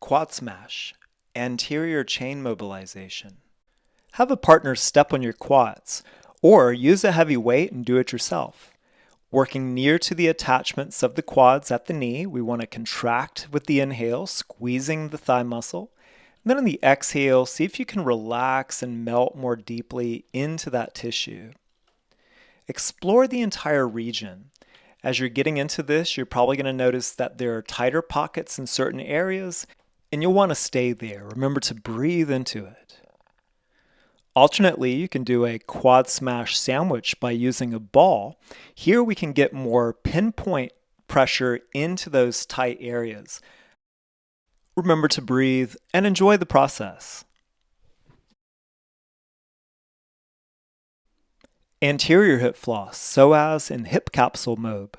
Quad smash, anterior chain mobilization. Have a partner step on your quads, or use a heavy weight and do it yourself. Working near to the attachments of the quads at the knee, we want to contract with the inhale, squeezing the thigh muscle. And then on the exhale, see if you can relax and melt more deeply into that tissue. Explore the entire region. As you're getting into this, you're probably going to notice that there are tighter pockets in certain areas, and you'll want to stay there. Remember to breathe into it. Alternately, you can do a quad smash sandwich by using a ball. Here we can get more pinpoint pressure into those tight areas. Remember to breathe and enjoy the process. Anterior hip floss, psoas and hip capsule mob.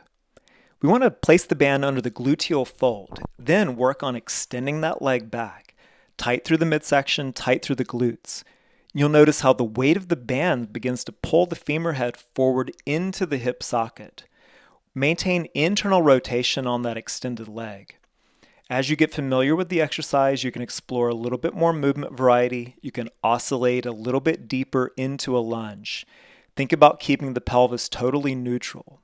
We want to place the band under the gluteal fold, then work on extending that leg back. Tight through the midsection, tight through the glutes. You'll notice how the weight of the band begins to pull the femur head forward into the hip socket. Maintain internal rotation on that extended leg. As you get familiar with the exercise, you can explore a little bit more movement variety. You can oscillate a little bit deeper into a lunge. Think about keeping the pelvis totally neutral.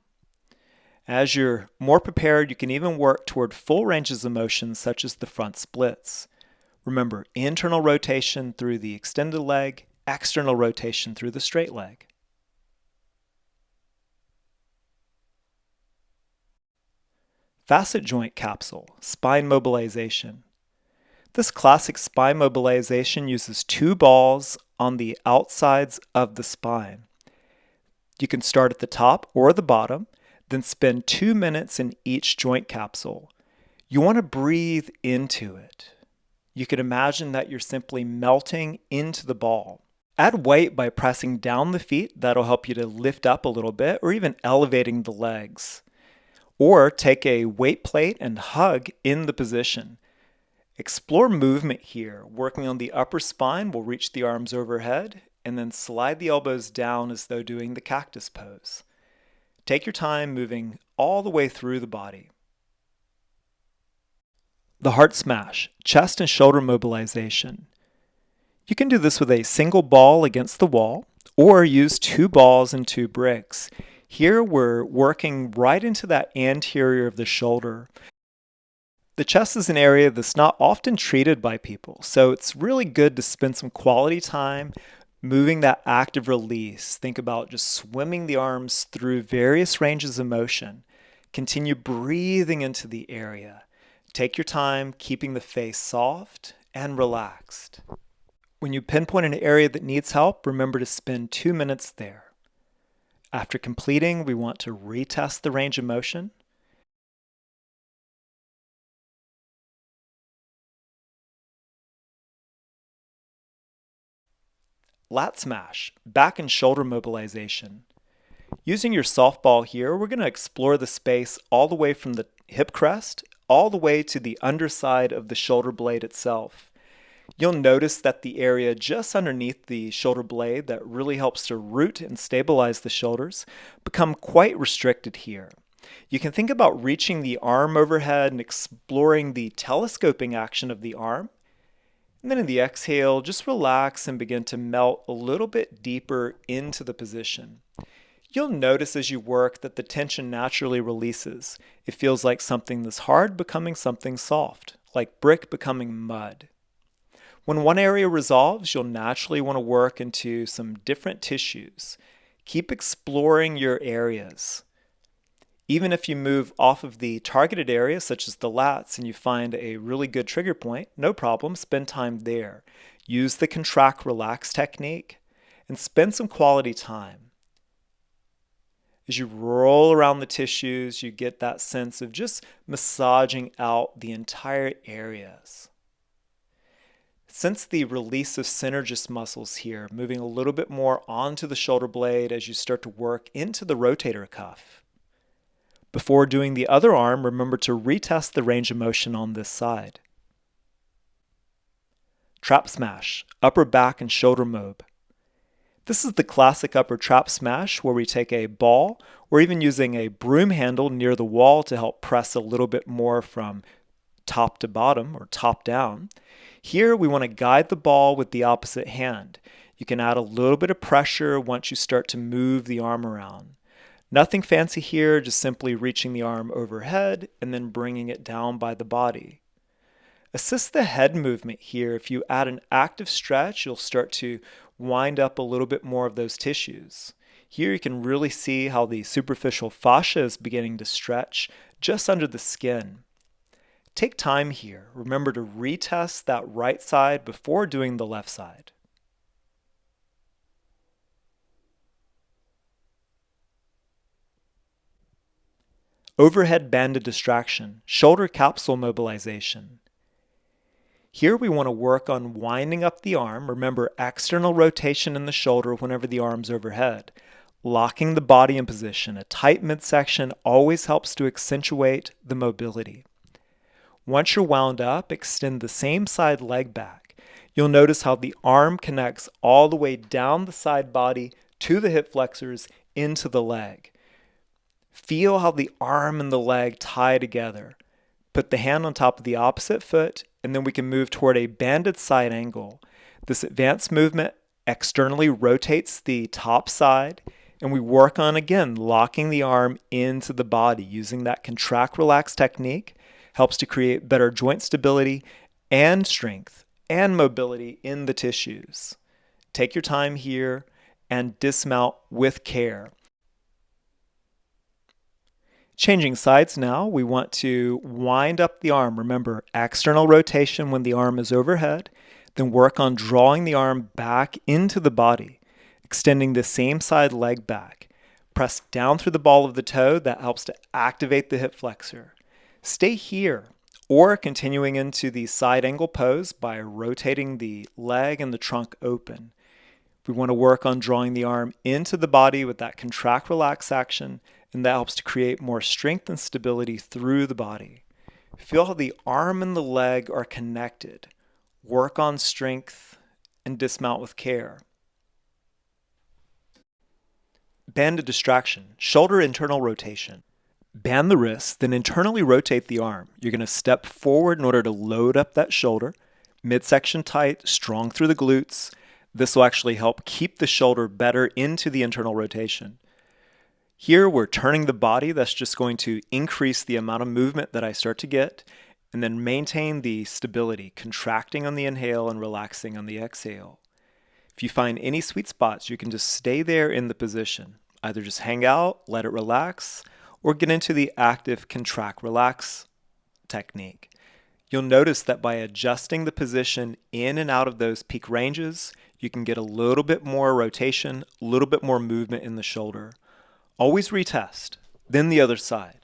As you're more prepared, you can even work toward full ranges of motion, such as the front splits. Remember, internal rotation through the extended leg, external rotation through the straight leg. Facet joint capsule, spine mobilization. This classic spine mobilization uses two balls on the outsides of the spine. You can start at the top or the bottom, then spend 2 minutes in each joint capsule. You want to breathe into it. You can imagine that you're simply melting into the ball. Add weight by pressing down the feet. That'll help you to lift up a little bit, or even elevating the legs. Or take a weight plate and hug in the position. Explore movement here. Working on the upper spine, we'll reach the arms overhead and then slide the elbows down as though doing the cactus pose. Take your time moving all the way through the body. The heart smash, chest and shoulder mobilization. You can do this with a single ball against the wall, or use 2 balls and 2 bricks. Here we're working right into that anterior of the shoulder. The chest is an area that's not often treated by people, so it's really good to spend some quality time moving that active release. Think about just swimming the arms through various ranges of motion. Continue breathing into the area. Take your time, keeping the face soft and relaxed. When you pinpoint an area that needs help, remember to spend 2 minutes there. After completing, we want to retest the range of motion. Lat smash, back and shoulder mobilization. Using your softball here, we're going to explore the space all the way from the hip crest all the way to the underside of the shoulder blade itself. You'll notice that the area just underneath the shoulder blade that really helps to root and stabilize the shoulders become quite restricted here. You can think about reaching the arm overhead and exploring the telescoping action of the arm. And then in the exhale, just relax and begin to melt a little bit deeper into the position. You'll notice as you work that the tension naturally releases. It feels like something that's hard becoming something soft, like brick becoming mud. When one area resolves, you'll naturally want to work into some different tissues. Keep exploring your areas. Even if you move off of the targeted area, such as the lats, and you find a really good trigger point, no problem, spend time there. Use the contract relax technique and spend some quality time. As you roll around the tissues, you get that sense of just massaging out the entire areas. Sense the release of synergist muscles here, moving a little bit more onto the shoulder blade as you start to work into the rotator cuff. Before doing the other arm, remember to retest the range of motion on this side. Trap smash, upper back and shoulder mob. This is the classic upper trap smash where we take a ball or even using a broom handle near the wall to help press a little bit more from top to bottom or top down. Here we want to guide the ball with the opposite hand. You can add a little bit of pressure once you start to move the arm around. Nothing fancy here, just simply reaching the arm overhead and then bringing it down by the body. Assist the head movement here. If you add an active stretch, you'll start to wind up a little bit more of those tissues. Here you can really see how the superficial fascia is beginning to stretch just under the skin. Take time here. Remember to retest that right side before doing the left side. Overhead banded distraction, shoulder capsule mobilization. Here we want to work on winding up the arm. Remember, external rotation in the shoulder whenever the arm's overhead. Locking the body in position. A tight midsection always helps to accentuate the mobility. Once you're wound up, extend the same side leg back. You'll notice how the arm connects all the way down the side body to the hip flexors into the leg. Feel how the arm and the leg tie together. Put the hand on top of the opposite foot, and then we can move toward a banded side angle. This advanced movement externally rotates the top side, and we work on, again, locking the arm into the body. Using that contract-relax technique helps to create better joint stability and strength and mobility in the tissues. Take your time here and dismount with care. Changing sides now, we want to wind up the arm. Remember, external rotation when the arm is overhead, then work on drawing the arm back into the body, extending the same side leg back. Press down through the ball of the toe. That helps to activate the hip flexor. Stay here, or continuing into the side angle pose by rotating the leg and the trunk open. We want to work on drawing the arm into the body with that contract-relax action, and that helps to create more strength and stability through the body. Feel how the arm and the leg are connected. Work on strength and dismount with care. Banded distraction, shoulder internal rotation. Band the wrist, then internally rotate the arm. You're going to step forward in order to load up that shoulder. Midsection tight, strong through the glutes. This will actually help keep the shoulder better into the internal rotation. Here we're turning the body. That's just going to increase the amount of movement that I start to get, and then maintain the stability, contracting on the inhale and relaxing on the exhale. If you find any sweet spots, you can just stay there in the position. Either just hang out, let it relax, or get into the active contract-relax technique. You'll notice that by adjusting the position in and out of those peak ranges, you can get a little bit more rotation, a little bit more movement in the shoulder. Always retest, then the other side.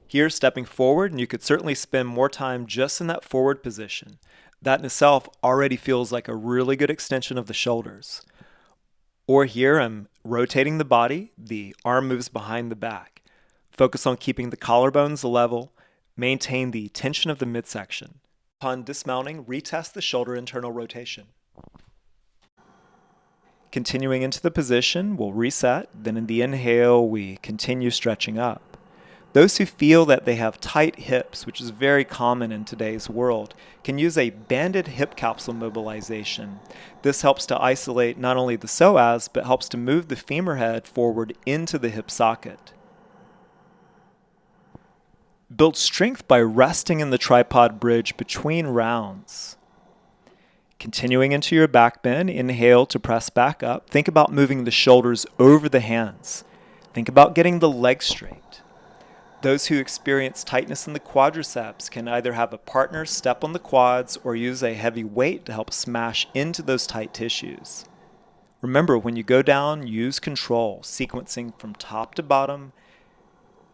Here, stepping forward, and you could certainly spend more time just in that forward position. That in itself already feels like a really good extension of the shoulders. Or here, I'm rotating the body, the arm moves behind the back. Focus on keeping the collarbones level, maintain the tension of the midsection. Upon dismounting, retest the shoulder internal rotation. Continuing into the position, we'll reset. Then in the inhale, we continue stretching up. Those who feel that they have tight hips, which is very common in today's world, can use a banded hip capsule mobilization. This helps to isolate not only the psoas, but helps to move the femur head forward into the hip socket. Build strength by resting in the tripod bridge between rounds. Continuing into your back bend, inhale to press back up. Think about moving the shoulders over the hands. Think about getting the legs straight. Those who experience tightness in the quadriceps can either have a partner step on the quads or use a heavy weight to help smash into those tight tissues. Remember, when you go down, use control, sequencing from top to bottom,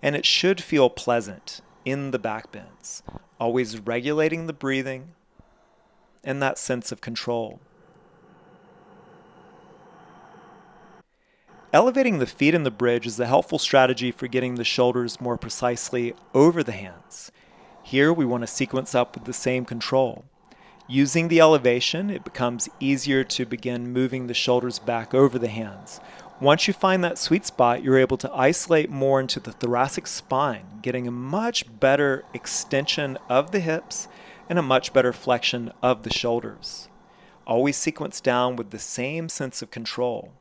and it should feel pleasant in the back bends. Always regulating the breathing and that sense of control. Elevating the feet in the bridge is a helpful strategy for getting the shoulders more precisely over the hands. Here we want to sequence up with the same control. Using the elevation, it becomes easier to begin moving the shoulders back over the hands. Once you find that sweet spot, you're able to isolate more into the thoracic spine, getting a much better extension of the hips and a much better flexion of the shoulders. Always sequence down with the same sense of control.